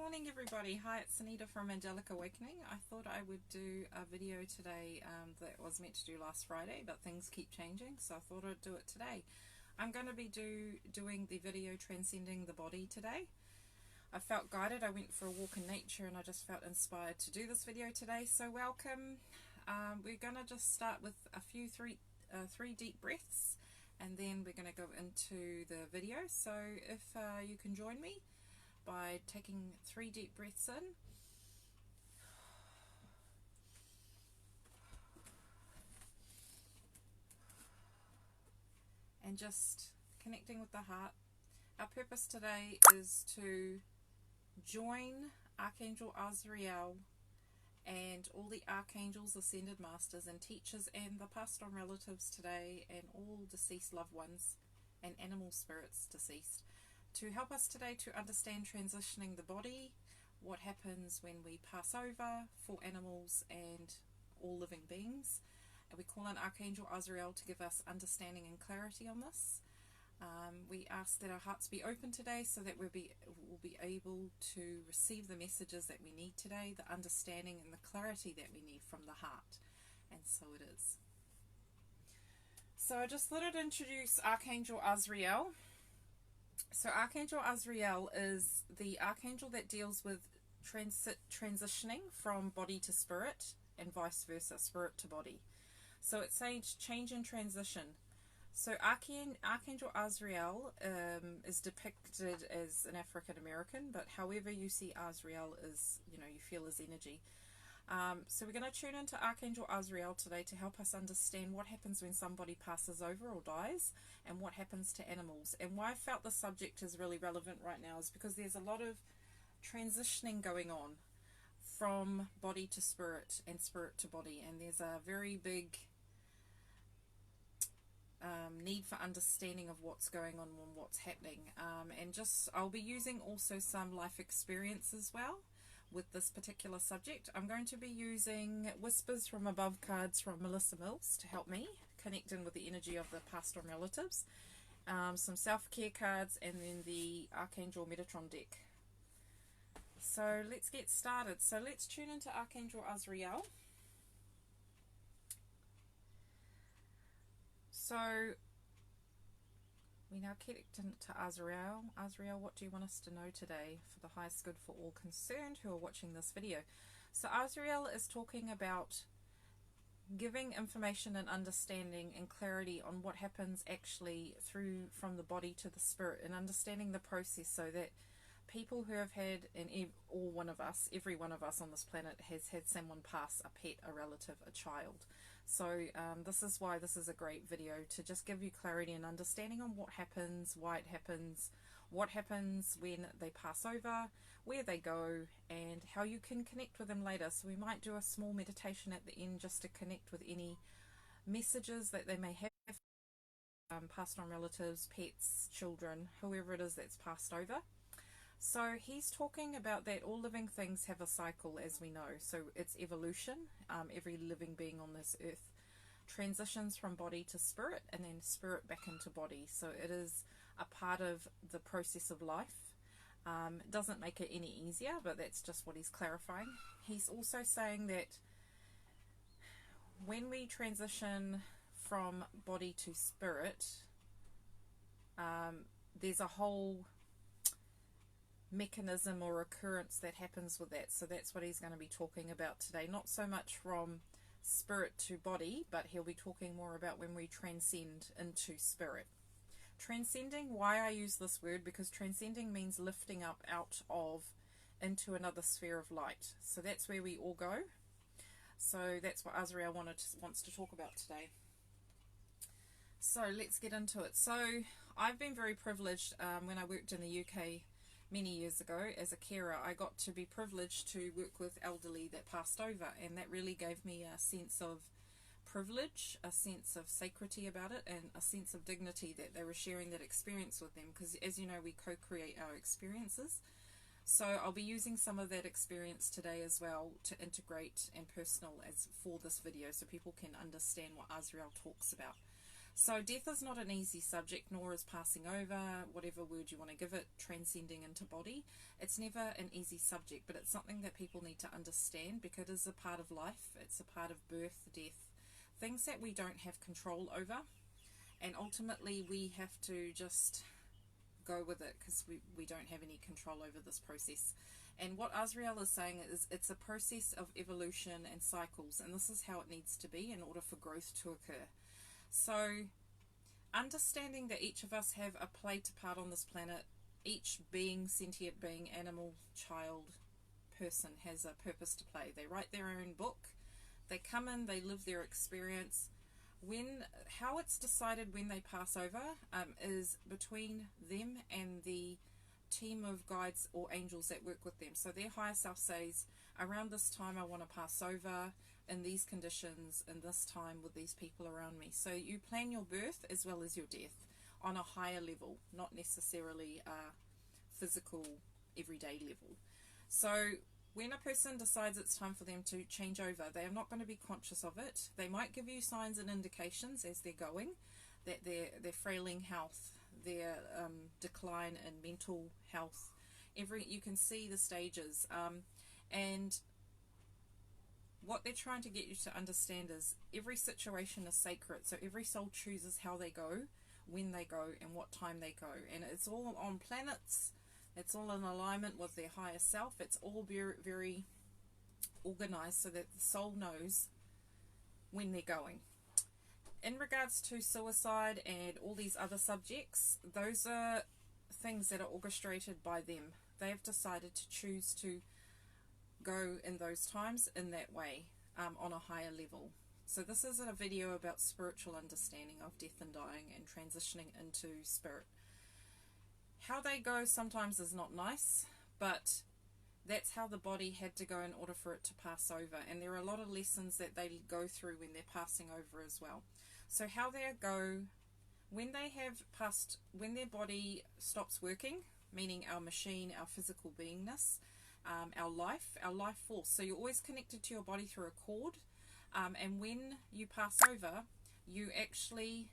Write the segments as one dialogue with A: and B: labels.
A: Morning everybody. Hi, it's Sunita from Angelic Awakening. I thought I would do a video today that was meant to do last Friday, but things keep changing, so I thought I'd do it today. I'm going to be doing the video Transcending the Body today. I felt guided. I went for a walk in nature and I just felt inspired to do this video today, so welcome. We're going to just start with three deep breaths, and then we're going to go into the video. So if you can join me by taking 3 deep breaths in and just connecting with the heart. Our purpose today is to join Archangel Azrael and all the archangels, ascended masters and teachers and the passed on relatives today, and all deceased loved ones and animal spirits deceased, to help us today to understand transitioning the body, what happens when we pass over for animals and all living beings. And we call on Archangel Azrael to give us understanding and clarity on this. We ask that our hearts be open today so that we'll be able to receive the messages that we need today, the understanding and the clarity that we need from the heart. And so it is. So I just thought I'd introduce Archangel Azrael. So Archangel Azrael is the archangel that deals with transitioning from body to spirit and vice versa, spirit to body. So it's saying change and transition. So Archangel Azrael is depicted as an African American, but however you see Azrael is, you feel his energy. So we're going to tune into Archangel Azrael today to help us understand what happens when somebody passes over or dies, and what happens to animals. And why I felt the subject is really relevant right now is because there's a lot of transitioning going on from body to spirit and spirit to body, and there's a very big need for understanding of what's going on and what's happening. And I'll be using also some life experience as well with this particular subject. I'm going to be using Whispers from Above cards from Melissa Mills to help me connect in with the energy of the past on relatives, some self-care cards, and then the Archangel Metatron deck. So let's get started. So let's tune into Archangel Azrael. So we now connect to Azrael. Azrael, what do you want us to know today for the highest good for all concerned who are watching this video? So Azrael is talking about giving information and understanding and clarity on what happens actually from the body to the spirit, and understanding the process, so that people who have had, and every one of us on this planet has had someone pass, a pet, a relative, a child. So this is why this is a great video, to just give you clarity and understanding on what happens, why it happens, what happens when they pass over, where they go, and how you can connect with them later. So we might do a small meditation at the end just to connect with any messages that they may have, passed on relatives, pets, children, whoever it is that's passed over. So he's talking about that all living things have a cycle, as we know. So it's evolution. Every living being on this earth transitions from body to spirit, and then spirit back into body. So it is a part of the process of life. It doesn't make it any easier, but that's just what he's clarifying. He's also saying that when we transition from body to spirit, there's a whole mechanism or occurrence that happens with that. So that's what he's going to be talking about today. Not so much from spirit to body, but he'll be talking more about when we transcend into spirit. Transcending, why I use this word, because transcending means lifting up out of into another sphere of light. So that's where we all go. So that's what Azrael wants to talk about today. So let's get into it. So I've been very privileged when I worked in the UK many years ago as a carer. I got to be privileged to work with elderly that passed over, and that really gave me a sense of privilege, a sense of sacredity about it, and a sense of dignity that they were sharing that experience with them, because as you know, we co-create our experiences. So I'll be using some of that experience today as well to integrate and personal as for this video, so people can understand what Azrael talks about. So death is not an easy subject, nor is passing over, whatever word you want to give it, transcending into body. It's never an easy subject, but it's something that people need to understand because it is a part of life. It's a part of birth, death, things that we don't have control over. And ultimately we have to just go with it because we don't have any control over this process. And what Azrael is saying is it's a process of evolution and cycles, and this is how it needs to be in order for growth to occur. So understanding that each of us have a part on this planet, each being, sentient being, animal, child, person has a purpose to play. They write their own book, they come in, they live their experience. How it's decided when they pass over is between them and the team of guides or angels that work with them. So their higher self says, around this time I want to pass over in these conditions, in this time with these people around me. So you plan your birth as well as your death on a higher level, not necessarily a physical everyday level. So when a person decides it's time for them to change over, they are not going to be conscious of it. They might give you signs and indications as they're going that their frailing health, their decline in mental health, you can see the stages, and what they're trying to get you to understand is every situation is sacred. So every soul chooses how they go, when they go, and what time they go, and it's all on planets. It's all in alignment with their higher self. It's all very, very organized so that the soul knows when they're going. In regards to suicide and all these other subjects, those are things that are orchestrated by them. They have decided to choose to go in those times in that way, on a higher level. So this is a video about spiritual understanding of death and dying and transitioning into spirit. How they go sometimes is not nice, but that's how the body had to go in order for it to pass over. And there are a lot of lessons that they go through when they're passing over as well. So how they go, when they have passed, when their body stops working, meaning our machine, our physical beingness, our life force. So you're always connected to your body through a cord. And when you pass over, you actually...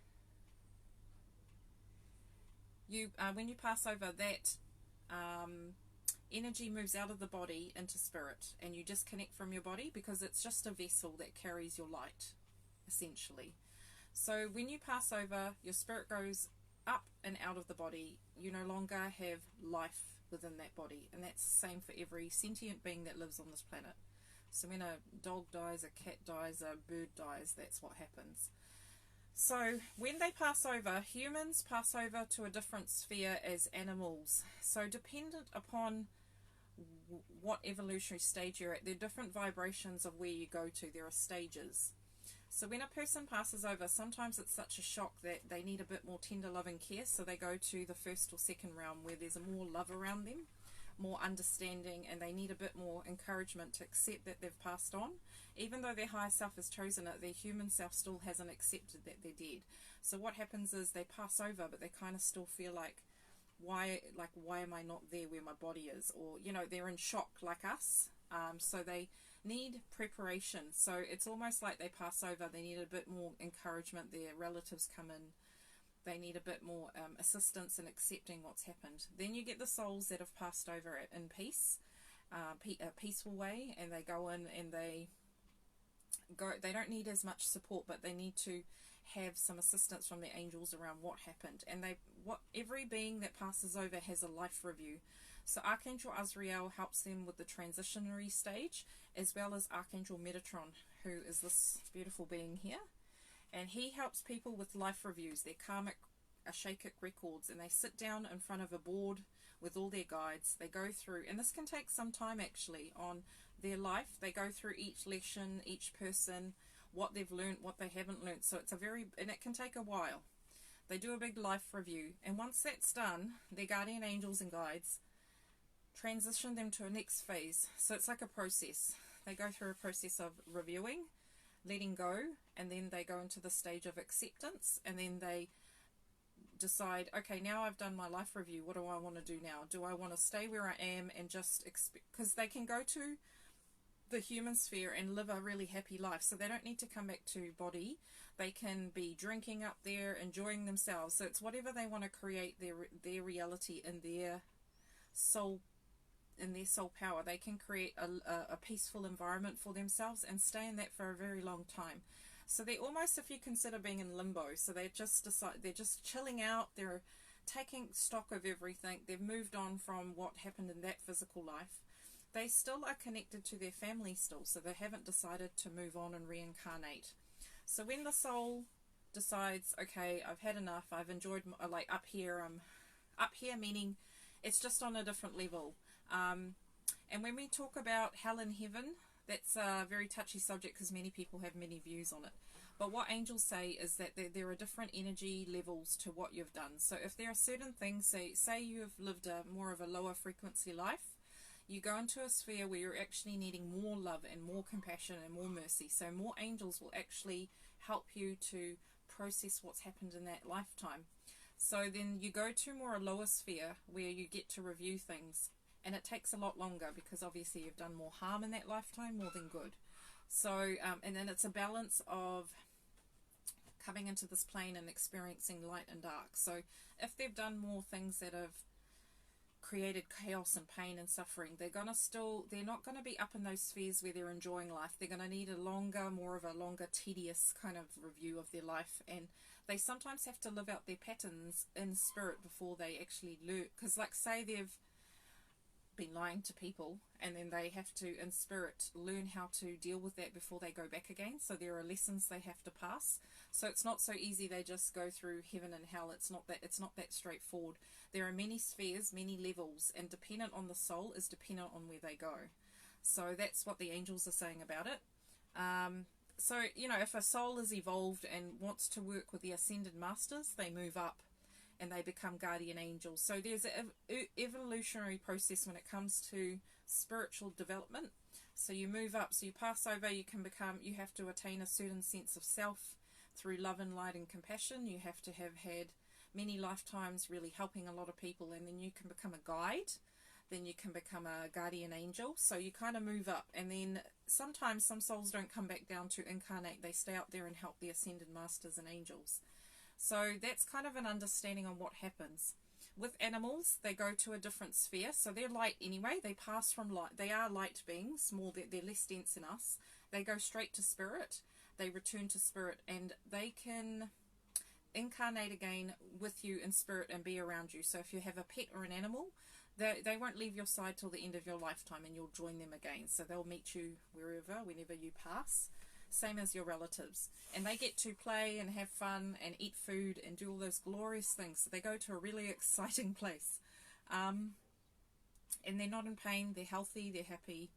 A: when you pass over, that energy moves out of the body into spirit, and you disconnect from your body because it's just a vessel that carries your light, essentially. So when you pass over, your spirit goes up and out of the body. You no longer have life within that body, and that's the same for every sentient being that lives on this planet. So when a dog dies, a cat dies, a bird dies, that's what happens. So when they pass over, humans pass over to a different sphere as animals. So dependent upon what evolutionary stage you're at, there are different vibrations of where you go to. There are stages. So when a person passes over, sometimes it's such a shock that they need a bit more tender loving care. So they go to the first or second realm where there's more love around them, more understanding, and they need a bit more encouragement to accept that they've passed on. Even though their higher self has chosen it, their human self still hasn't accepted that they're dead. So what happens is they pass over, but they kind of still feel like why am I not there where my body is? Or, you know, they're in shock like us. So they need preparation. So it's almost like they pass over, they need a bit more encouragement. Their relatives come in, they need a bit more assistance in accepting what's happened. Then you get the souls that have passed over in peace, a peaceful way, and they go in and they don't need as much support, but they need to have some assistance from the angels around what happened. And every being that passes over has a life review. So Archangel Azrael helps them with the transitionary stage, as well as Archangel Metatron, who is this beautiful being here. And he helps people with life reviews, their karmic, akashic records, and they sit down in front of a board with all their guides. They go through, and this can take some time actually, on their life. They go through each lesson, each person, what they've learned, what they haven't learned. So it's and it can take a while. They do a big life review, and once that's done, their guardian angels and guides transition them to a next phase. So it's like a process. They go through a process of reviewing, letting go, and then they go into the stage of acceptance, and then they decide, okay, now I've done my life review, what do I want to do now? Do I want to stay where I am and just because they can go to the human sphere and live a really happy life, so they don't need to come back to body. They can be drinking up there, enjoying themselves. So it's whatever they want to create their reality in their soul, power. They can create a peaceful environment for themselves and stay in that for a very long time. So they're almost, if you consider being in limbo, so they're just chilling out, they're taking stock of everything, they've moved on from what happened in that physical life. They still are connected to their family still, so they haven't decided to move on and reincarnate. So when the soul decides, okay, I've had enough, I've enjoyed, like up here meaning it's just on a different level. And when we talk about hell and heaven, that's a very touchy subject because many people have many views on it. But what angels say is that there are different energy levels to what you've done. So if there are certain things, say you've lived more of a lower frequency life, you go into a sphere where you're actually needing more love and more compassion and more mercy. So more angels will actually help you to process what's happened in that lifetime. So then you go to more a lower sphere where you get to review things. And it takes a lot longer because obviously you've done more harm in that lifetime more than good. So, and then it's a balance of coming into this plane and experiencing light and dark. So if they've done more things that have created chaos and pain and suffering, they're not going to be up in those spheres where they're enjoying life. They're going to need more of a longer, tedious kind of review of their life. And they sometimes have to live out their patterns in spirit before they actually learn. Because like say they've been lying to people and then they have to in spirit learn how to deal with that before they go back again. So there are lessons they have to pass. So it's not so easy they just go through heaven and hell. It's not that straightforward. There are many spheres, many levels, and dependent on the soul is dependent on where they go. So that's what the angels are saying about it. So if a soul is evolved and wants to work with the ascended masters, they move up and they become guardian angels. So there's an evolutionary process when it comes to spiritual development. So you move up, so you pass over, you have to attain a certain sense of self through love and light and compassion. You have to have had many lifetimes really helping a lot of people, and then you can become a guide. Then you can become a guardian angel. So you kind of move up, and then sometimes some souls don't come back down to incarnate. They stay out there and help the ascended masters and angels. So that's kind of an understanding on what happens. With animals, they go to a different sphere. So they're light anyway. They pass from light. They are light beings. They're less dense than us. They go straight to spirit. They return to spirit, and they can incarnate again with you in spirit and be around you. So if you have a pet or an animal, they won't leave your side till the end of your lifetime, and you'll join them again. So they'll meet you whenever you pass. Same as your relatives, and they get to play and have fun and eat food and do all those glorious things. So they go to a really exciting place, and they're not in pain, they're healthy, they're happy.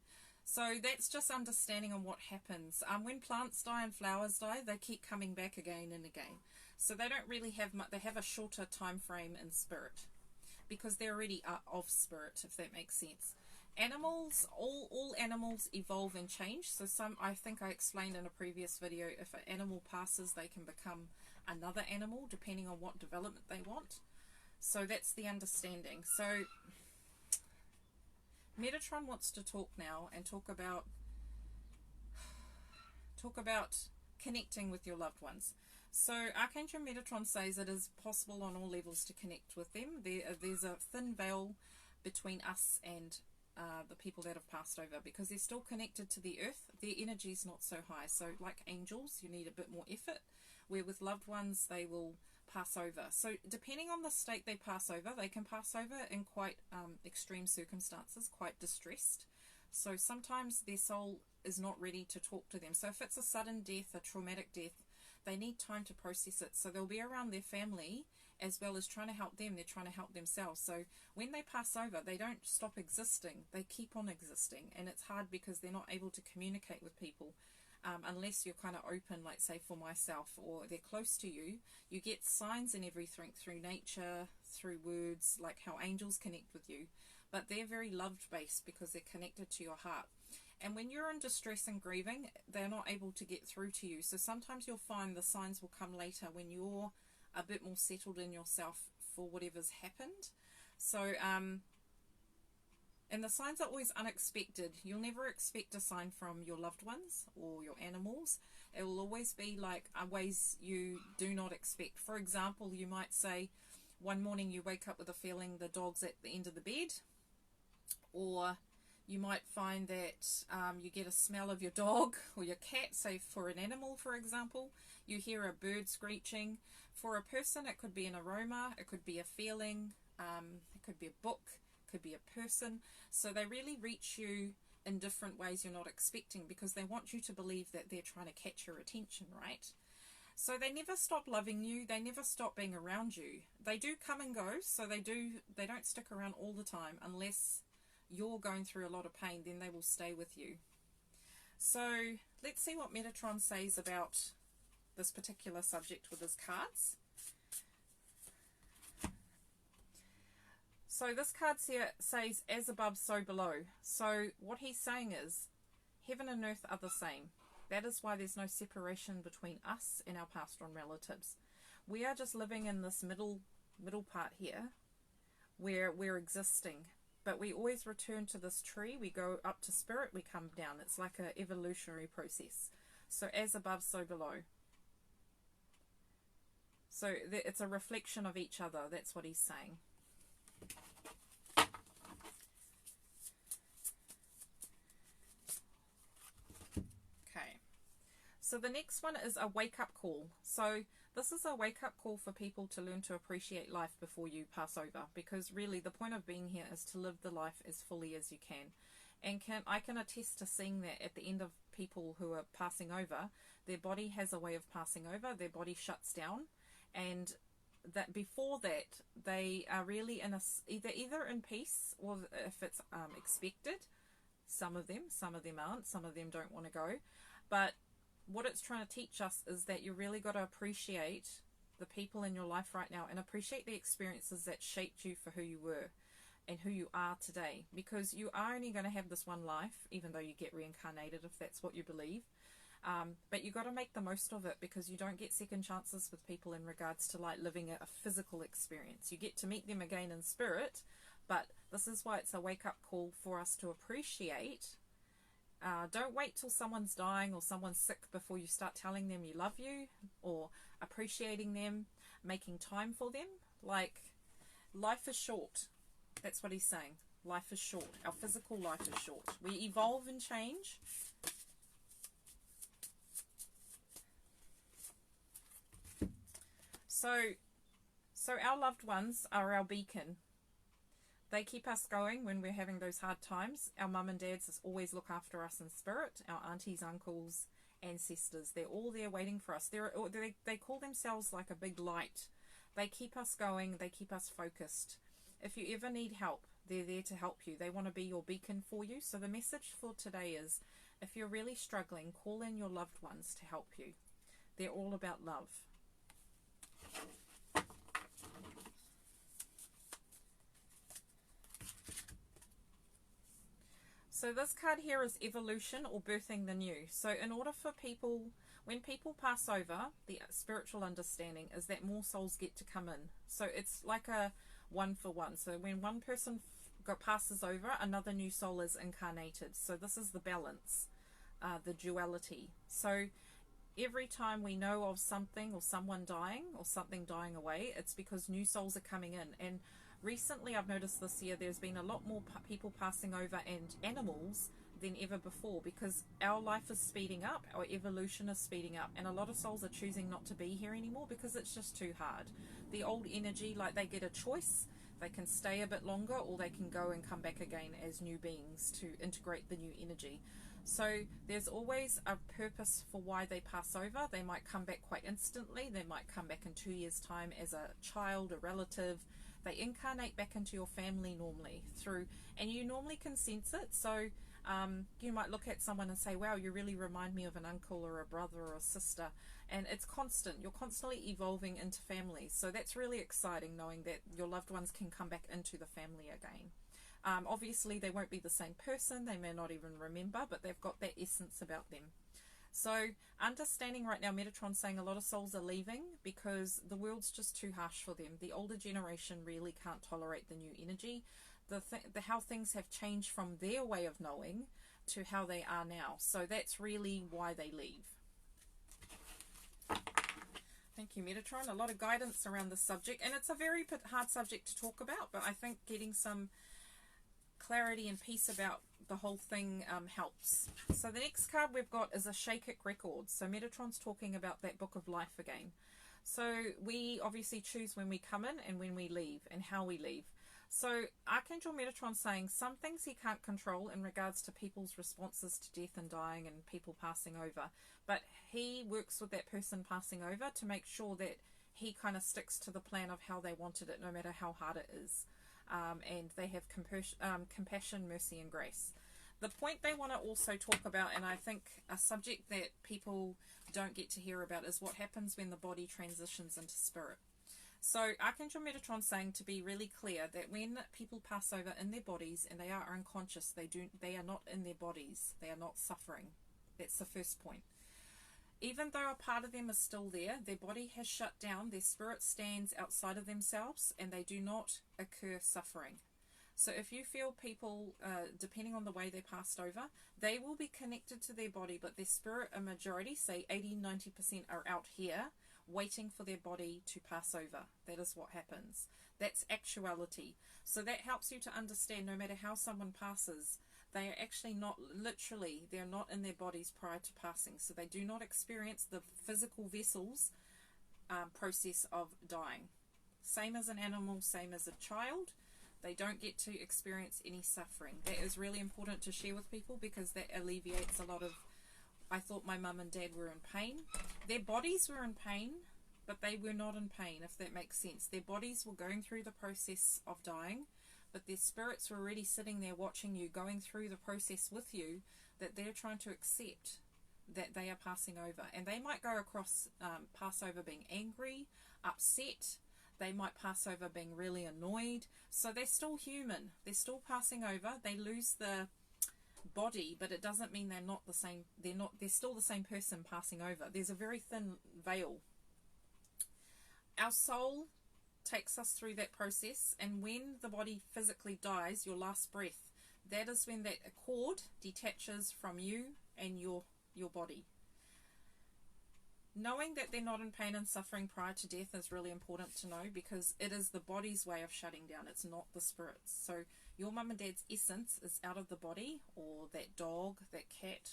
A: So that's just understanding on what happens. When plants die and flowers die, they keep coming back again and again. So they don't really have much. They have a shorter time frame in spirit because they're already of spirit, if that makes sense. Animals, all animals evolve and change. So I think I explained in a previous video, if an animal passes, they can become another animal depending on what development they want. So that's the understanding. So Metatron wants to talk now and talk about connecting with your loved ones. So Archangel Metatron says it is possible on all levels to connect with them. There's a thin veil between us and the people that have passed over, because they're still connected to the earth. Their energy is not so high. So like angels, you need a bit more effort, where with loved ones they will pass over. So depending on the state they pass over, they can pass over in quite extreme circumstances, quite distressed. So sometimes their soul is not ready to talk to them. So if it's a sudden death, a traumatic death, they need time to process it. So they'll be around their family as well as trying to help them. They're trying to help themselves. So when they pass over, they don't stop existing. They keep on existing. And it's hard because they're not able to communicate with people unless you're kind of open, like say for myself, or they're close to you. You get signs and everything through nature, through words, like how angels connect with you. But they're very love-based because they're connected to your heart. And when you're in distress and grieving, they're not able to get through to you. So sometimes you'll find the signs will come later when you're a bit more settled in yourself for whatever's happened. So And the signs are always unexpected. You'll never expect a sign from your loved ones or your animals. It will always be like ways you do not expect. For example, you might say one morning you wake up with a feeling the dog's at the end of the bed, or you might find that you get a smell of your dog or your cat, say for an animal, for example. You hear a bird screeching. For a person, it could be an aroma, it could be a feeling, it could be a book, it could be a person. So they really reach you in different ways you're not expecting, because they want you to believe that they're trying to catch your attention, right? So they never stop loving you, they never stop being around you. They do come and go, so they don't stick around all the time unless you're going through a lot of pain. Then they will stay with you. So let's see what Metatron says about this particular subject with his cards. So this card here says, as above, so below. So what he's saying is, heaven and earth are the same. That is why there's no separation between us and our passed on relatives. We are just living in this middle part here where we're existing. But we always return to this tree. We go up to spirit, we come down. It's like an evolutionary process. So as above, so below. So it's a reflection of each other. That's what he's saying. Okay. So the next one is a wake-up call. So this is a wake-up call for people to learn to appreciate life before you pass over, because really the point of being here is to live the life as fully as you can. And I can attest to seeing that at the end of people who are passing over, their body has a way of passing over, their body shuts down, and that before that they are really in a either in peace, or if it's expected. Some of them aren't, some of them don't want to go, but what it's trying to teach us is that you really got to appreciate the people in your life right now, and appreciate the experiences that shaped you for who you were and who you are today, because you are only going to have this one life, even though you get reincarnated if that's what you believe. But you got to make the most of it, because you don't get second chances with people in regards to like living a physical experience. You get to meet them again in spirit, but this is why it's a wake-up call for us to appreciate. Don't wait till someone's dying or someone's sick before you start telling them you love you or appreciating them, making time for them. Like, life is short. That's what he's saying. Life is short. Our physical life is short. We evolve and change. So our loved ones are our beacon. They keep us going when we're having those hard times. Our mum and dads always look after us in spirit. Our aunties, uncles, ancestors, they're all there waiting for us. They call themselves like a big light. They keep us going. They keep us focused. If you ever need help, they're there to help you. They want to be your beacon for you. So the message for today is, if you're really struggling, call in your loved ones to help you. They're all about love. So this card here is evolution, or birthing the new. So in order for people, when people pass over, the spiritual understanding is that more souls get to come in. So it's like a one for one. So when one person passes over, another new soul is incarnated. So this is the balance, the duality. So every time we know of something or someone dying or something dying away, it's because new souls are coming in. And recently, I've noticed this year, there's been a lot more people passing over, and animals, than ever before, because our life is speeding up, our evolution is speeding up, and a lot of souls are choosing not to be here anymore because it's just too hard. The old energy, like, they get a choice. They can stay a bit longer, or they can go and come back again as new beings to integrate the new energy. So there's always a purpose for why they pass over. They might come back quite instantly. They might come back in 2 years' time as a child, a relative. They incarnate back into your family normally through, and you normally can sense it. So you might look at someone and say, wow, you really remind me of an uncle or a brother or a sister. And it's constant. You're constantly evolving into families. So that's really exciting, knowing that your loved ones can come back into the family again. Obviously, they won't be the same person. They may not even remember, but they've got that essence about them. So understanding right now, Metatron's saying a lot of souls are leaving because the world's just too harsh for them. The older generation really can't tolerate the new energy. how things have changed from their way of knowing to how they are now. So that's really why they leave. Thank you, Metatron. A lot of guidance around this subject, and it's a very hard subject to talk about, but I think getting some clarity and peace about the whole thing helps. So the next card we've got is a Shakic record. So Metatron's talking about that book of life again. So we obviously choose when we come in and when we leave and how we leave. So Archangel Metatron's saying some things he can't control in regards to people's responses to death and dying and people passing over. But he works with that person passing over to make sure that he kind of sticks to the plan of how they wanted it, no matter how hard it is. And they have compassion, mercy, and grace. The point they want to also talk about, and I think a subject that people don't get to hear about, is what happens when the body transitions into spirit. So Archangel Metatron's saying to be really clear that when people pass over in their bodies and they are unconscious, they are not in their bodies. They are not suffering. That's the first point. Even though a part of them is still there, their body has shut down, their spirit stands outside of themselves, and they do not occur suffering. So if you feel people, depending on the way they passed over, they will be connected to their body, but their spirit, a majority, say 80-90%, are out here waiting for their body to pass over. That is what happens. That's actuality. So that helps you to understand no matter how someone passes, they are actually not, literally, they're not in their bodies prior to passing. So they do not experience the physical vessels process of dying. Same as an animal, same as a child. They don't get to experience any suffering. That is really important to share with people because that alleviates a lot of, I thought my mum and dad were in pain. Their bodies were in pain, but they were not in pain, if that makes sense. Their bodies were going through the process of dying, but their spirits were already sitting there watching you, going through the process with you, that they're trying to accept that they are passing over. And they might go across, pass over being angry, upset. They might pass over being really annoyed. So they're still human. They're still passing over. They lose the body, but it doesn't mean they're not the same. They're still the same person passing over. There's a very thin veil. Our soul takes us through that process, and when the body physically dies, your last breath, that is when that cord detaches from you and your body. Knowing that they're not in pain and suffering prior to death is really important to know, because it is the body's way of shutting down. It's not the spirit's. So your mum and dad's essence is out of the body, or that dog, that cat,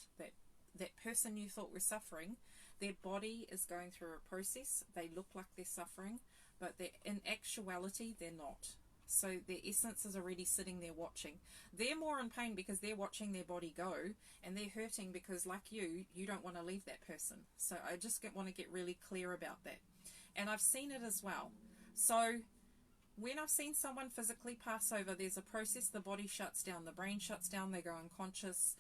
A: that person you thought were suffering, their body is going through a process. They look like they're suffering, but in actuality, they're not. So their essence is already sitting there watching. They're more in pain because they're watching their body go, and they're hurting because, like you don't want to leave that person. So I just want to get really clear about that. And I've seen it as well. So when I've seen someone physically pass over, there's a process. The body shuts down, the brain shuts down, they go unconscious.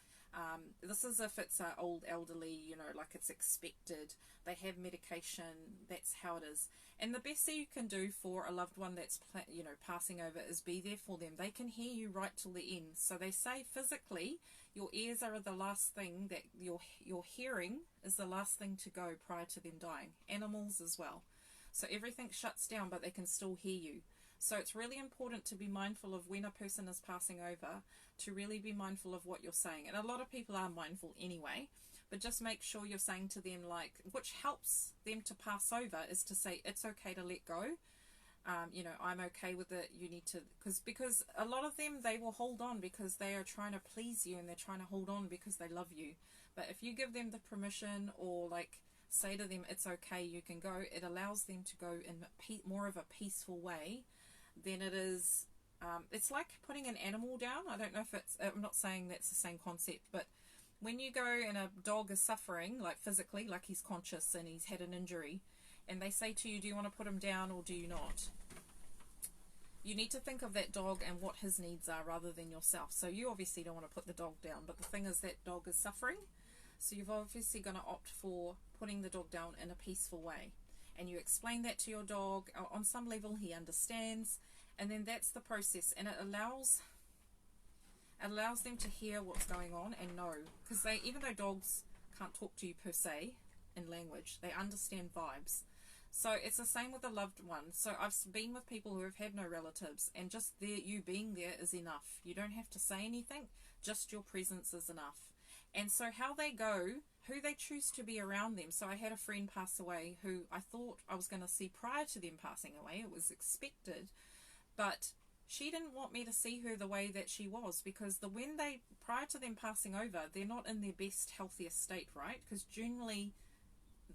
A: This is if it's an old elderly, like it's expected. They have medication. That's how it is. And the best thing you can do for a loved one that's, passing over is be there for them. They can hear you right till the end. So they say physically, your ears are the last thing that your hearing is the last thing to go prior to them dying. Animals as well. So everything shuts down, but they can still hear you. So it's really important to be mindful of when a person is passing over, to really be mindful of what you're saying. And a lot of people are mindful anyway, but just make sure you're saying to them, which helps them to pass over, is to say, it's okay to let go. I'm okay with it. You need to, because a lot of them, they will hold on because they are trying to please you, and they're trying to hold on because they love you. But if you give them the permission, or say to them, it's okay, you can go, it allows them to go in more of a peaceful way than it is. It's like putting an animal down. I don't know if I'm not saying that's the same concept, but when you go and a dog is suffering, physically, he's conscious and he's had an injury, and they say to you, do you want to put him down or do you not? You need to think of that dog and what his needs are rather than yourself. So you obviously don't want to put the dog down, but the thing is that dog is suffering, so you've obviously going to opt for putting the dog down in a peaceful way. And you explain that to your dog. On some level, he understands. And then that's the process, and it allows them to hear what's going on and know, because even though dogs can't talk to you per se in language, they understand vibes. So it's the same with a loved one. So I've been with people who have had no relatives, and just you being there is enough. You don't have to say anything, just your presence is enough. And so how they go, who they choose to be around them. So I had a friend pass away who I thought I was going to see prior to them passing away. It was expected, but she didn't want me to see her the way that she was, because prior to them passing over, they're not in their best, healthiest state, right? Because generally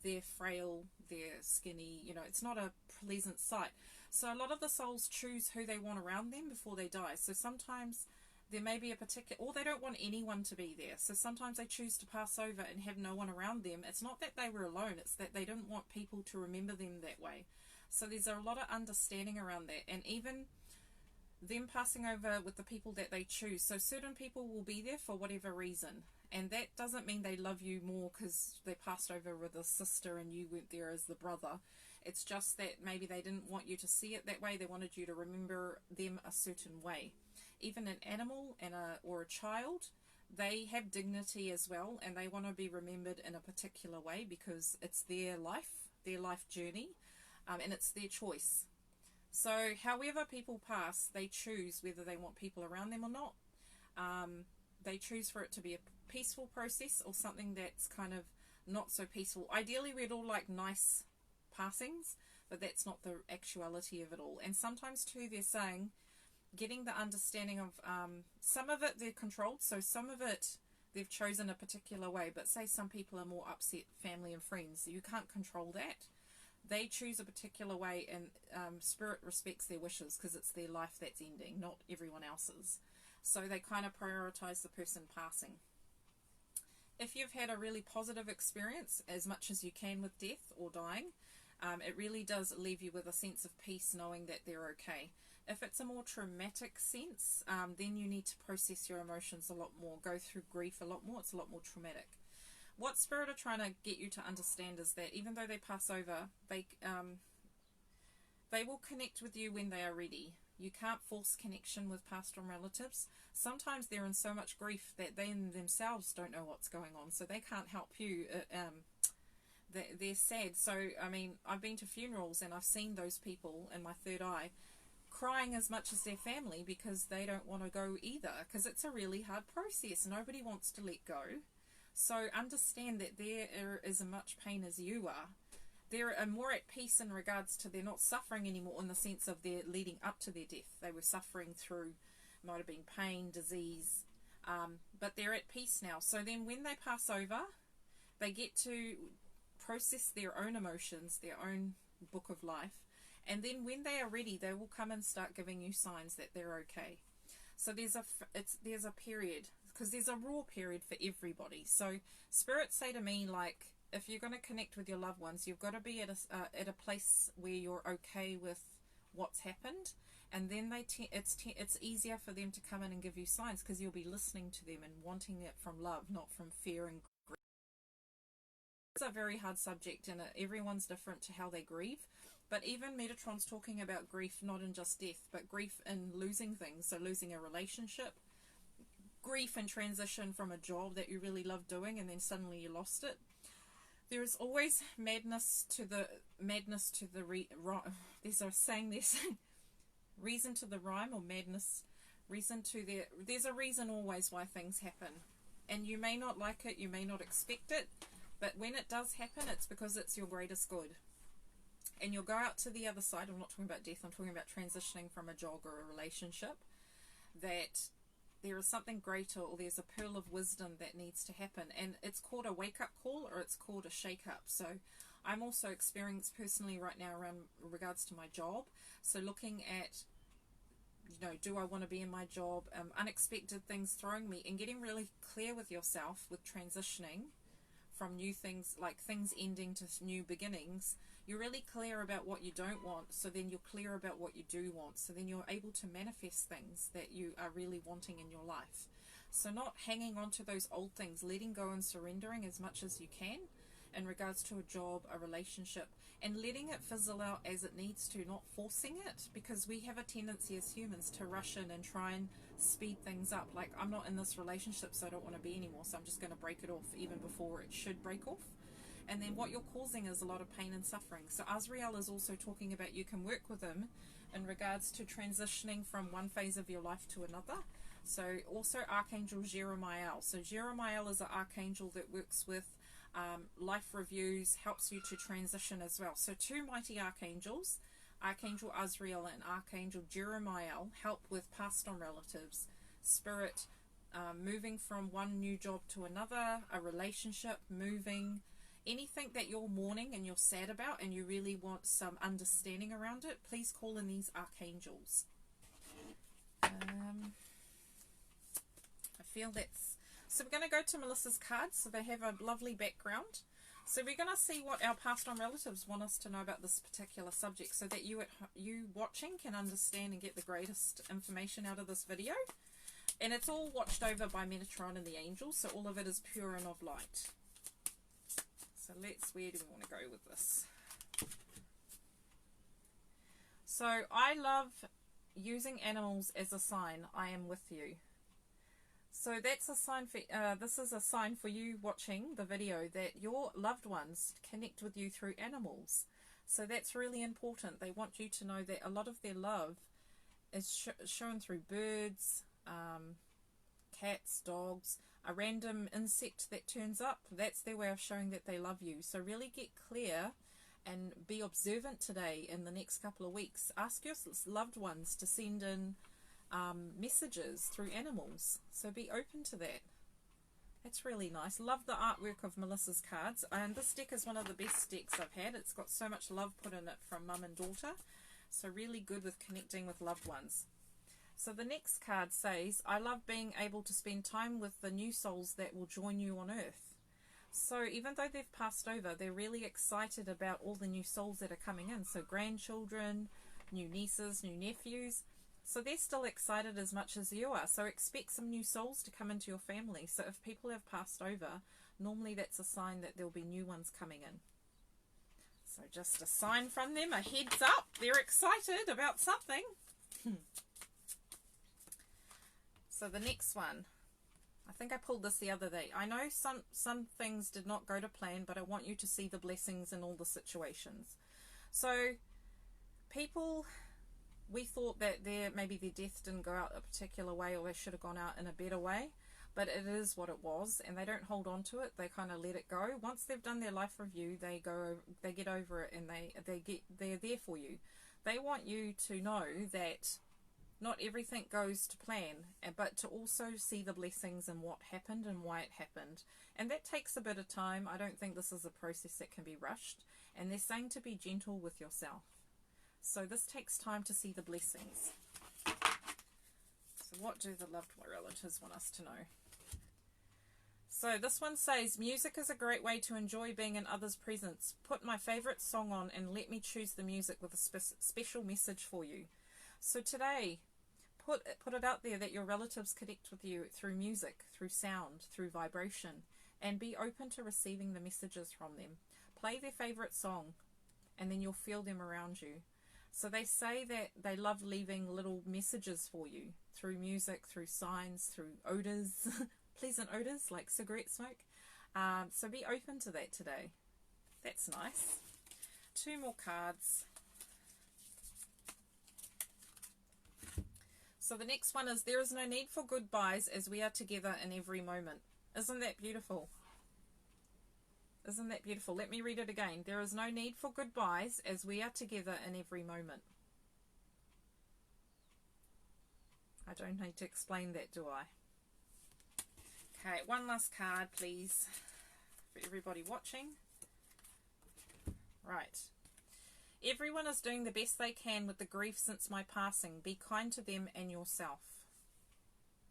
A: they're frail, they're skinny, it's not a pleasant sight. So a lot of the souls choose who they want around them before they die. So sometimes there may be a particular, or they don't want anyone to be there. So sometimes they choose to pass over and have no one around them. It's not that they were alone, it's that they didn't want people to remember them that way. So there's a lot of understanding around that. And even them passing over with the people that they choose. So certain people will be there for whatever reason. And that doesn't mean they love you more because they passed over with a sister and you weren't there as the brother. It's just that maybe they didn't want you to see it that way. They wanted you to remember them a certain way. Even an animal or a child, they have dignity as well, and they want to be remembered in a particular way because it's their life journey, and it's their choice. So however people pass, they choose whether they want people around them or not. They choose for it to be a peaceful process or something that's kind of not so peaceful. Ideally, we'd all like nice passings, but that's not the actuality of it all. And sometimes too, they're saying, getting the understanding of some of it they're controlled, so some of it they've chosen a particular way, but say some people are more upset, family and friends, you can't control that. They choose a particular way, and spirit respects their wishes because it's their life that's ending, not everyone else's. So they kind of prioritize the person passing. If you've had a really positive experience, as much as you can with death or dying, it really does leave you with a sense of peace knowing that they're okay. If it's a more traumatic sense, then you need to process your emotions a lot more, go through grief a lot more. It's a lot more traumatic. What Spirit are trying to get you to understand is that even though they pass over, they will connect with you when they are ready. You can't force connection with past relatives. Sometimes they're in so much grief that they themselves don't know what's going on, so they can't help you. They're sad. So, I mean, I've been to funerals and I've seen those people in my third eye crying as much as their family because they don't want to go either, because it's a really hard process. Nobody wants to let go. So understand that there is as much pain as you are. They're more at peace in regards to they're not suffering anymore in the sense of they're leading up to their death. They were suffering through, might have been pain, disease, but they're at peace now. So then when they pass over, they get to process their own emotions, their own book of life. And then when they are ready, they will come and start giving you signs that they're okay. So there's a period, because there's a raw period for everybody. So spirits say to me, like, if you're going to connect with your loved ones, you've got to be at a place where you're okay with what's happened, and then it's easier for them to come in and give you signs because you'll be listening to them and wanting it from love, not from fear and grief. It's a very hard subject, and everyone's different to how they grieve. But even Metatron's talking about grief, not in just death, but grief in losing things. So losing a relationship, grief in transition from a job that you really love doing and then suddenly you lost it. There is always madness to the there's a saying this reason to the rhyme, or madness, reason to there's a reason always why things happen. And you may not like it, you may not expect it, but when it does happen, it's because it's your greatest good. And you'll go out to the other side. I'm not talking about death, I'm talking about transitioning from a job or a relationship, that there is something greater, or there's a pearl of wisdom that needs to happen. And it's called a wake-up call, or it's called a shake-up. So I'm also experienced personally right now around regards to my job. So looking at, do I want to be in my job? Unexpected things throwing me, and getting really clear with yourself with transitioning from new things, like things ending to new beginnings. You're really clear about what you don't want, so then you're clear about what you do want, so then you're able to manifest things that you are really wanting in your life. So not hanging on to those old things, letting go and surrendering as much as you can in regards to a job, a relationship, and letting it fizzle out as it needs to, not forcing it, because we have a tendency as humans to rush in and try and speed things up. Like, I'm not in this relationship, so I don't want to be anymore, so I'm just going to break it off even before it should break off. and then what you're causing is a lot of pain and suffering. So Azrael is also talking about you can work with him in regards to transitioning from one phase of your life to another. So also Archangel Jeremiah. So Jeremiah is an archangel that works with life reviews, helps you to transition as well. So two mighty archangels, Archangel Azrael and Archangel Jeremiah, help with passed on relatives, spirit, moving from one new job to another, a relationship, moving, anything that you're mourning and you're sad about and you really want some understanding around it, please call in these archangels. I feel that's... So we're going to go to Melissa's cards. So they have a lovely background. So we're going to see what our passed on relatives want us to know about this particular subject, so that you watching can understand and get the greatest information out of this video. And it's all watched over by Metatron and the angels, so all of it is pure and of light. So where do we want to go with this? So I love using animals as a sign. I am with you. So that's a sign for, this is a sign for you watching the video that your loved ones connect with you through animals. So that's really important. They want you to know that a lot of their love is shown through birds, cats, dogs, a random insect that turns up. That's their way of showing that they love you. So really get clear and be observant today in the next couple of weeks. Ask your loved ones to send in messages through animals. So be open to that. That's really nice. Love the artwork of Melissa's cards. And this deck is one of the best decks I've had. It's got so much love put in it from mum and daughter. So really good with connecting with loved ones. So the next card says, I love being able to spend time with the new souls that will join you on earth. So even though they've passed over, they're really excited about all the new souls that are coming in. So grandchildren, new nieces, new nephews. So they're still excited as much as you are. So expect some new souls to come into your family. So if people have passed over, normally that's a sign that there'll be new ones coming in. So just a sign from them, a heads up. They're excited about something. So the next one, I think I pulled this the other day. I know some things did not go to plan, but I want you to see the blessings in all the situations. So people, we thought that maybe their death didn't go out a particular way, or they should have gone out in a better way, but it is what it was, and they don't hold on to it. They kind of let it go. Once they've done their life review, they get over it, and they're there for you. They want you to know that not everything goes to plan, but to also see the blessings in what happened and why it happened. And that takes a bit of time. I don't think this is a process that can be rushed. And they're saying to be gentle with yourself. So this takes time to see the blessings. So what do the loved relatives want us to know? So this one says, music is a great way to enjoy being in others' presence. Put my favorite song on and let me choose the music with a special message for you. So today, put it out there that your relatives connect with you through music, through sound, through vibration, and be open to receiving the messages from them. Play their favorite song, and then you'll feel them around you. So they say that they love leaving little messages for you through music, through signs, through odors, pleasant odors like cigarette smoke. So be open to that today. That's nice. Two more cards. So the next one is, there is no need for goodbyes as we are together in every moment. Isn't that beautiful? Isn't that beautiful? Let me read it again. There is no need for goodbyes as we are together in every moment. I don't need to explain that, do I? Okay, one last card, please, for everybody watching. Right. Everyone is doing the best they can with the grief since my passing. Be kind to them and yourself.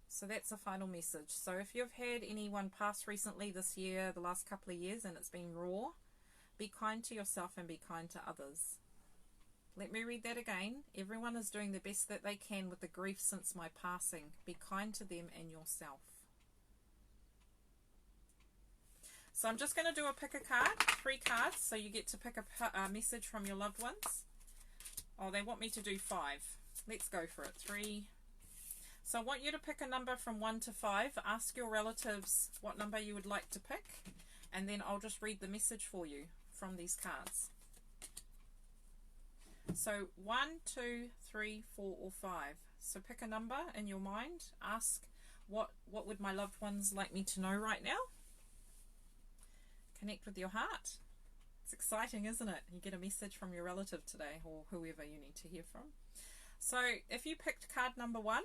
A: So that's the final message. So if you've had anyone pass recently this year, the last couple of years, and it's been raw, be kind to yourself and be kind to others. Let me read that again. Everyone is doing the best that they can with the grief since my passing. Be kind to them and yourself. So I'm just going to do a pick a card, 3 cards, so you get to pick a message from your loved ones. Oh, they want me to do 5. Let's go for it. 3. So I want you to pick a number from 1 to 5. Ask your relatives what number you would like to pick. and then I'll just read the message for you from these cards. So 1, 2, 3, 4, or 5. So pick a number in your mind. Ask, what would my loved ones like me to know right now? Connect with your heart. It's exciting, isn't it? You get a message from your relative today, or whoever you need to hear from. So if you picked card number 1,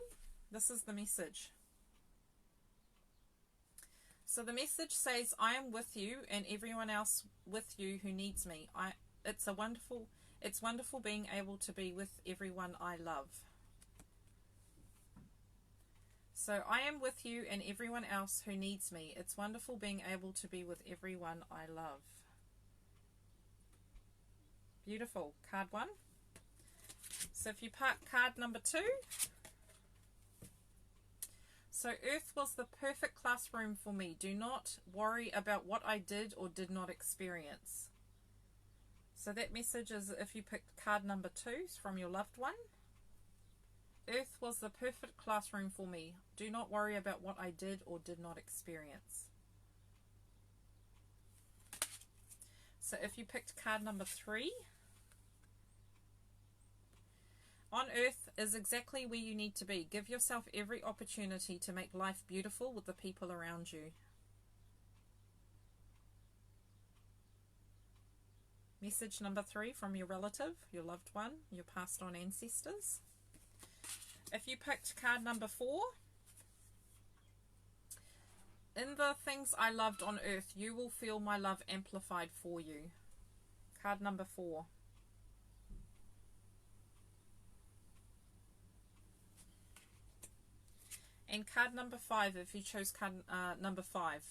A: this is the message. So the message says, I am with you and everyone else with you who needs me. It's wonderful being able to be with everyone I love. So I am with you and everyone else who needs me. It's wonderful being able to be with everyone I love. Beautiful. Card 1. So if you part card number 2. So Earth was the perfect classroom for me. Do not worry about what I did or did not experience. So that message is if you picked card number 2 from your loved one. Earth was the perfect classroom for me. Do not worry about what I did or did not experience. So if you picked card number 3. On Earth is exactly where you need to be. Give yourself every opportunity to make life beautiful with the people around you. Message number 3 from your relative, your loved one, your passed on ancestors. If you picked card number 4, in the things I loved on Earth, you will feel my love amplified for you. Card number 4. And card number 5, if you chose card number 5.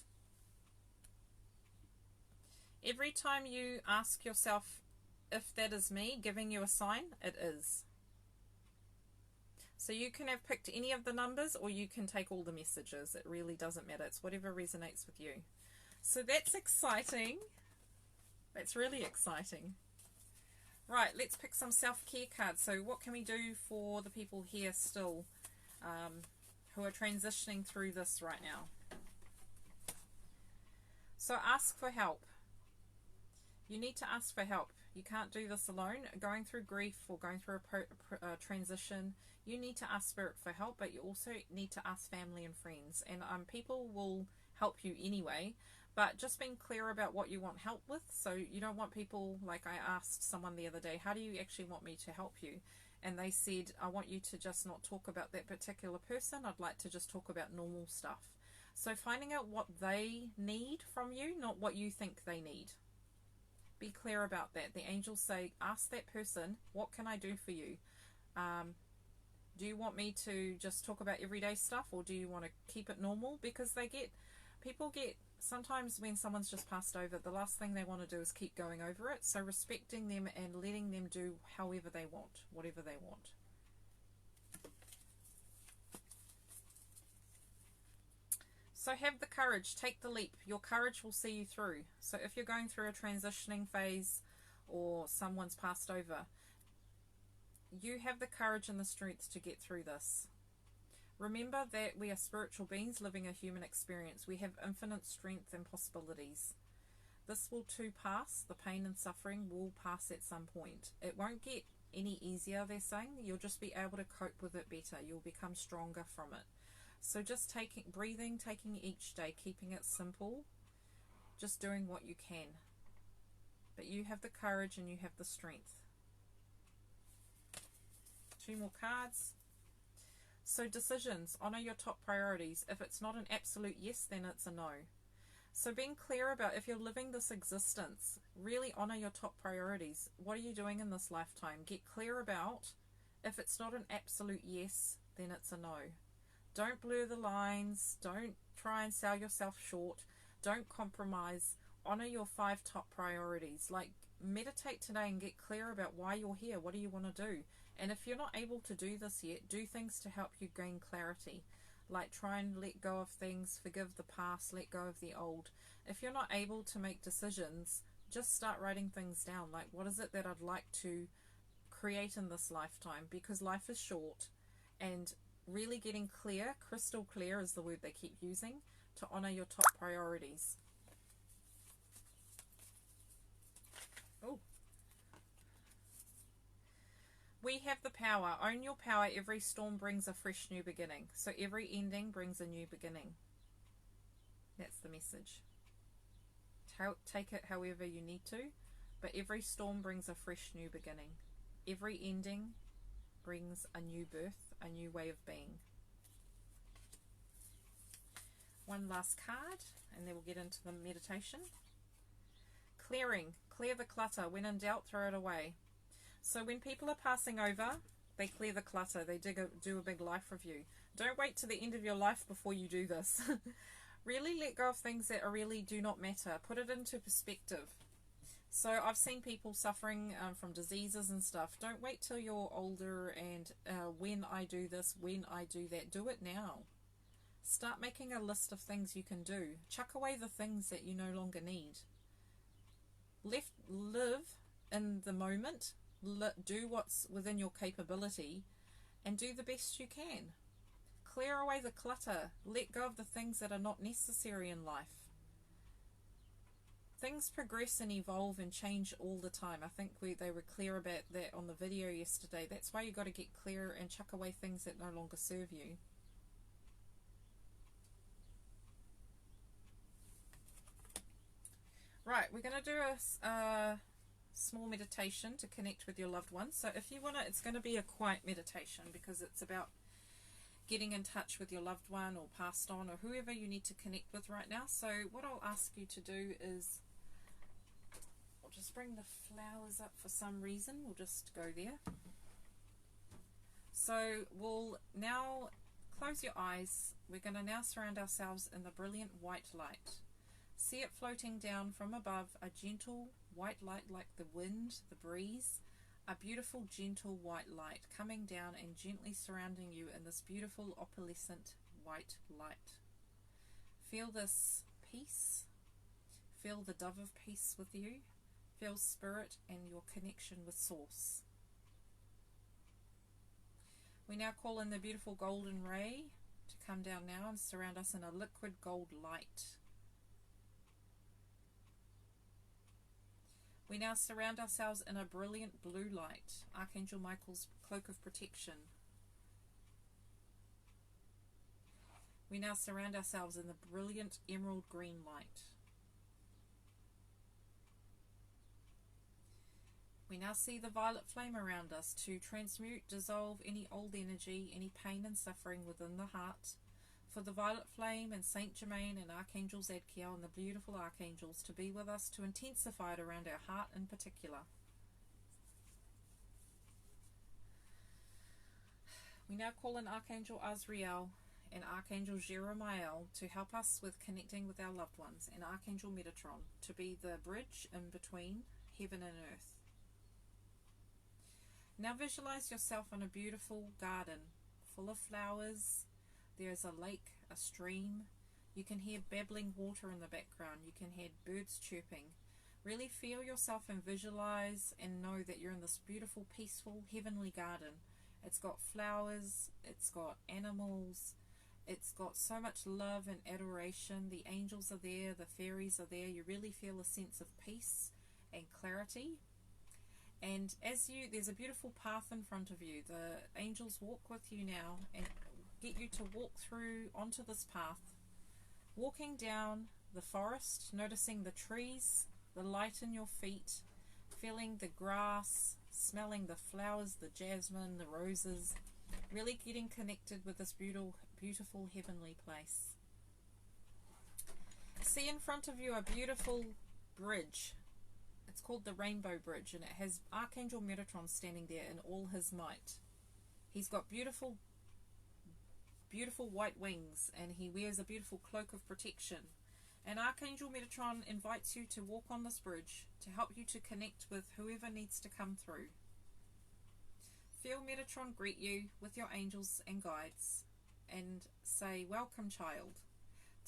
A: Every time you ask yourself if that is me giving you a sign, it is. So you can have picked any of the numbers or you can take all the messages. It really doesn't matter. It's whatever resonates with you. So that's exciting. That's really exciting. Right, let's pick some self-care cards. So what can we do for the people here still who are transitioning through this right now? So ask for help. You need to ask for help. You can't do this alone. Going through grief or going through a transition, you need to ask Spirit for help, but you also need to ask family and friends. And people will help you anyway, but just being clear about what you want help with. So you don't want people, like I asked someone the other day, how do you actually want me to help you? And they said, I want you to just not talk about that particular person. I'd like to just talk about normal stuff. So finding out what they need from you, not what you think they need. Be clear about that. The angels say, ask that person, what can I do for you? Do you want me to just talk about everyday stuff, or do you want to keep it normal? Because people get, sometimes when someone's just passed over, the last thing they want to do is keep going over it. So respecting them and letting them do however they want, whatever they want. So have the courage, take the leap. Your courage will see you through. So if you're going through a transitioning phase or someone's passed over, you have the courage and the strength to get through this. Remember that we are spiritual beings living a human experience. We have infinite strength and possibilities. This will too pass. The pain and suffering will pass at some point. It won't get any easier, they're saying. You'll just be able to cope with it better. You'll become stronger from it. So just breathing, taking each day, keeping it simple, just doing what you can. But you have the courage and you have the strength. 2 more cards. So decisions, honor your top priorities. If it's not an absolute yes, then it's a no. So being clear about if you're living this existence, really honor your top priorities. What are you doing in this lifetime? Get clear about if it's not an absolute yes, then it's a no. Don't blur the lines. Don't try and sell yourself short. Don't compromise. Honor your 5 top priorities. Like, meditate today and get clear about why you're here. What do you want to do? And if you're not able to do this yet, do things to help you gain clarity. Like, try and let go of things, forgive the past, let go of the old. If you're not able to make decisions, just start writing things down. Like, what is it that I'd like to create in this lifetime? Because life is short, and really getting clear, crystal clear is the word they keep using, to honor your top priorities. Oh. We have the power. Own your power. Every storm brings a fresh new beginning. So every ending brings a new beginning. That's the message. Take it however you need to, but every storm brings a fresh new beginning. Every ending brings a new birth, a new way of being. One last card, and then we'll get into the meditation. Clearing. Clear the clutter. When in doubt, throw it away. So when people are passing over, they clear the clutter. They do a big life review. Don't wait to the end of your life before you do this. Really let go of things that really do not matter. Put it into perspective. So I've seen people suffering from diseases and stuff. Don't wait till you're older and when I do this, when I do that. Do it now. Start making a list of things you can do. Chuck away the things that you no longer need. Live in the moment. Do what's within your capability and do the best you can. Clear away the clutter. Let go of the things that are not necessary in life. Things progress and evolve and change all the time. I think they were clear about that on the video yesterday. That's why you got to get clear and chuck away things that no longer serve you. Right, we're going to do a small meditation to connect with your loved ones. So if you want to, it's going to be a quiet meditation because it's about getting in touch with your loved one or passed on or whoever you need to connect with right now. So what I'll ask you to do is, I'll just bring the flowers up for some reason. We'll just go there. So we'll now close your eyes. We're going to now surround ourselves in the brilliant white light. See it floating down from above, a gentle white light like the wind, the breeze, a beautiful gentle white light coming down and gently surrounding you in this beautiful opalescent white light. Feel this peace, feel the dove of peace with you, feel spirit and your connection with source. We now call in the beautiful golden ray to come down now and surround us in a liquid gold light. We now surround ourselves in a brilliant blue light, Archangel Michael's cloak of protection. We now surround ourselves in the brilliant emerald green light. We now see the violet flame around us to transmute, dissolve any old energy, any pain and suffering within the heart. For the violet flame and Saint Germain and Archangel Zadkiel and the beautiful archangels to be with us to intensify it around our heart in particular. We now call in Archangel Azrael and Archangel Jeremiel to help us with connecting with our loved ones, and Archangel Metatron to be the bridge in between heaven and earth. Now visualize yourself in a beautiful garden full of flowers. There's a lake, a stream. You can hear babbling water in the background. You can hear birds chirping. Really feel yourself and visualize and know that you're in this beautiful, peaceful, heavenly garden. It's got flowers, it's got animals, it's got so much love and adoration. The angels are there, the fairies are there. You really feel a sense of peace and clarity. And there's a beautiful path in front of you. The angels walk with you now and get you to walk through onto this path, walking down the forest, noticing the trees, the light in your feet, feeling the grass, smelling the flowers, the jasmine, the roses, really getting connected with this beautiful heavenly place. See in front of you a beautiful bridge. It's called the Rainbow Bridge, and it has Archangel Metatron standing there in all his might. He's got beautiful white wings, and he wears a beautiful cloak of protection. And Archangel Metatron invites you to walk on this bridge to help you to connect with whoever needs to come through. Feel Metatron greet you with your angels and guides and say, "Welcome, child.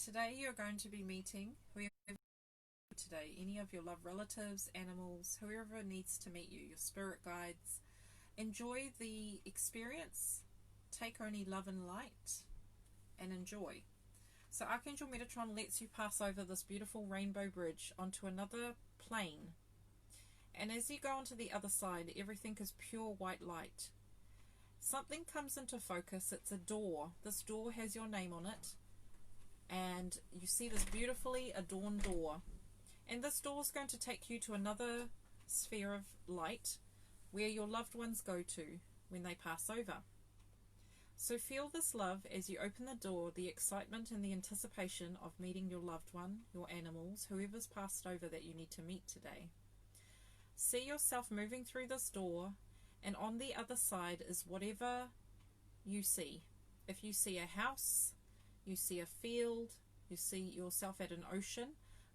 A: Today you're going to be meeting whoever today, any of your loved relatives, animals, whoever needs to meet you, your spirit guides. Enjoy the experience. Take only love and light and enjoy." So Archangel Metatron lets you pass over this beautiful rainbow bridge onto another plane, And as you go onto the other side, everything is pure white light. Something comes into focus. It's a door. This door has your name on it. And you see this beautifully adorned door. And this door is going to take you to another sphere of light where your loved ones go to when they pass over. So feel this love as you open the door, the excitement and the anticipation of meeting your loved one, your animals, whoever's passed over that you need to meet today. See yourself moving through this door, and on the other side is whatever you see. If you see a house, you see a field, you see yourself at an ocean,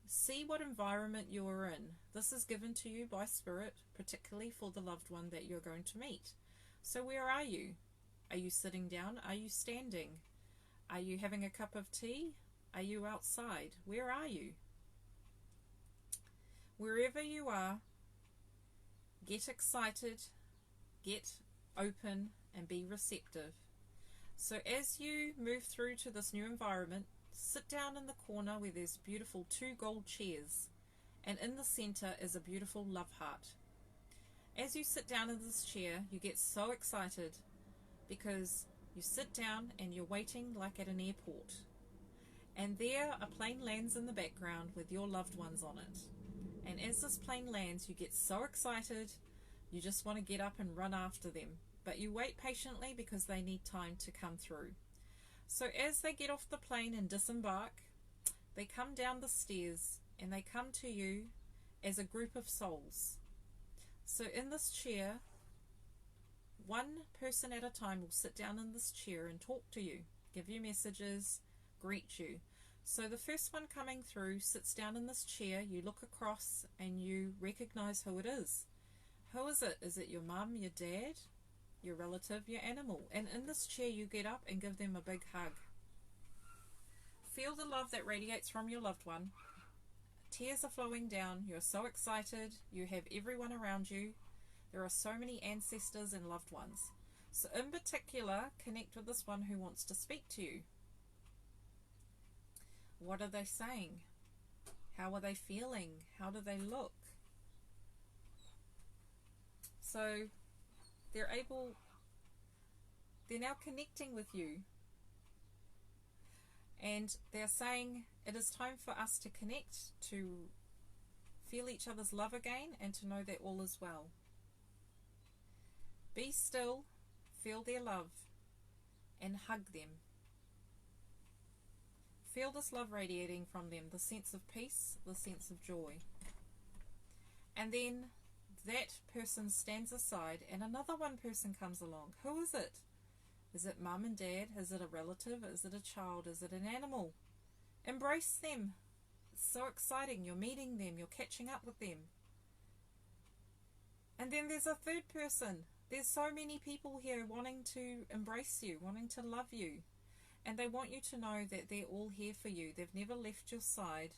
A: see what environment you're in. This is given to you by Spirit, particularly for the loved one that you're going to meet. So where are you? Are you sitting down? Are you standing? Are you having a cup of tea? Are you outside? Where are you? Wherever you are, get excited, get open, and be receptive. So as you move through to this new environment, sit down in the corner where there's beautiful 2 gold chairs, and in the center is a beautiful love heart. As you sit down in this chair, you get so excited because you sit down and you're waiting like at an airport. And there a plane lands in the background with your loved ones on it. And as this plane lands, you get so excited, you just want to get up and run after them. But you wait patiently because they need time to come through. So as they get off the plane and disembark, they come down the stairs and they come to you as a group of souls. So in this chair, one person at a time will sit down in this chair and talk to you, give you messages, greet you. So the first one coming through sits down in this chair, you look across and you recognize who it is. Who is it? Is it your mum, your dad, your relative, your animal? And in this chair you get up and give them a big hug. Feel the love that radiates from your loved one. Tears are flowing down. You're so excited. You have everyone around you. There are so many ancestors and loved ones. So in particular, connect with this one who wants to speak to you. What are they saying? How are they feeling? How do they look? So they're now connecting with you. And they're saying it is time for us to connect, to feel each other's love again, and to know that all is well. Be still, feel their love, and hug them. Feel this love radiating from them, the sense of peace, the sense of joy. And then that person stands aside and another one person comes along. Who is it? Is it mum and dad? Is it a relative? Is it a child? Is it an animal? Embrace them. It's so exciting. You're meeting them. You're catching up with them. And then there's a third person. There's so many people here wanting to embrace you, wanting to love you. And they want you to know that they're all here for you. They've never left your side.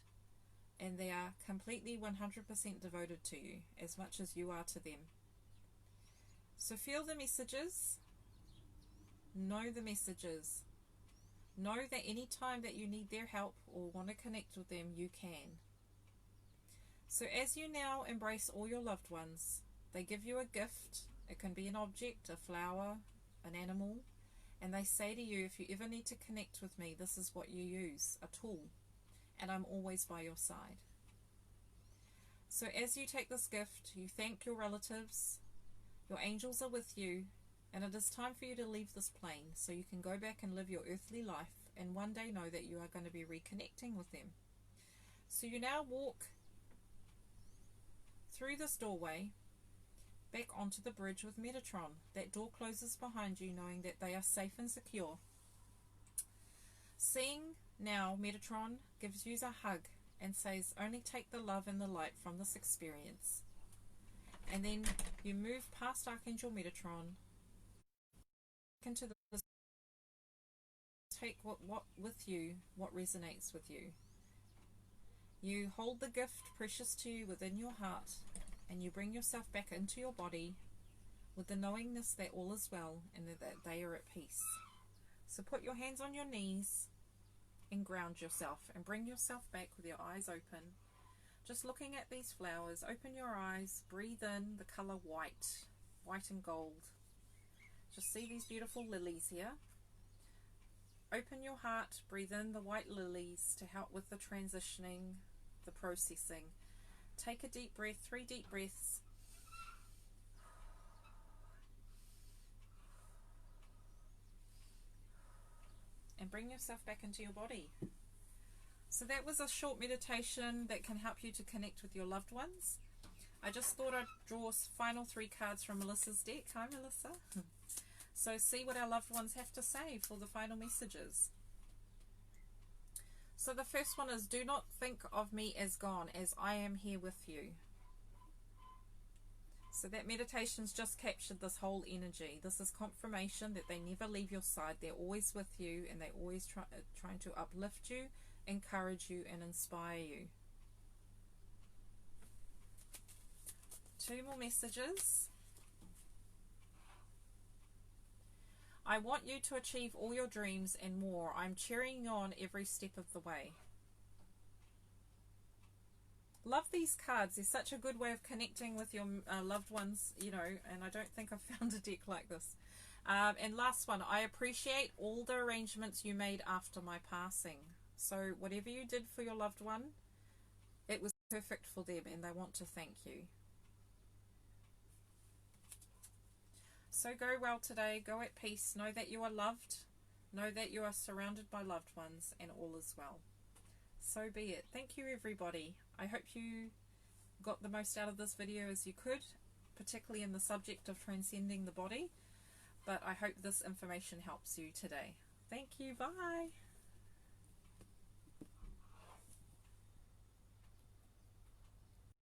A: And they are completely 100% devoted to you, as much as you are to them. So feel the messages. Know the messages. Know that any time that you need their help or want to connect with them, you can. So as you now embrace all your loved ones, they give you a gift. It can be an object, a flower, an animal. And they say to you, if you ever need to connect with me, this is what you use, a tool. And I'm always by your side. So as you take this gift, you thank your relatives, your angels are with you, and it is time for you to leave this plane so you can go back and live your earthly life and one day know that you are going to be reconnecting with them. So you now walk through this doorway back onto the bridge with Metatron. That door closes behind you, knowing that they are safe and secure. Seeing now, Metatron gives you a hug and says, only take the love and the light from this experience. And then you move past Archangel Metatron into the take what with you, what resonates with you. You hold the gift precious to you within your heart, and you bring yourself back into your body with the knowingness that all is well and that they are at peace. So put your hands on your knees and ground yourself and bring yourself back with your eyes open. Just looking at these flowers, open your eyes, breathe in the color white, white and gold. Just see these beautiful lilies here. Open your heart, breathe in the white lilies to help with the transitioning, the processing. Take a deep breath, 3 deep breaths. And bring yourself back into your body. So that was a short meditation that can help you to connect with your loved ones. I just thought I'd draw final 3 cards from Melissa's deck. Hi, Melissa. So see what our loved ones have to say for the final messages. So the first one is, do not think of me as gone, as I am here with you. So that meditation's just captured this whole energy. This is confirmation that they never leave your side. They're always with you, and they're always trying to uplift you, encourage you, and inspire you. 2 more messages. I want you to achieve all your dreams and more. I'm cheering you on every step of the way. Love these cards. They're such a good way of connecting with your loved ones, you know, and I don't think I've found a deck like this. And last one, I appreciate all the arrangements you made after my passing. So whatever you did for your loved one, it was perfect for them, and they want to thank you. So go well today, go at peace, know that you are loved, know that you are surrounded by loved ones, and all is well. So be it. Thank you, everybody. I hope you got the most out of this video as you could, particularly in the subject of transcending the body, but I hope this information helps you today. Thank you. Bye.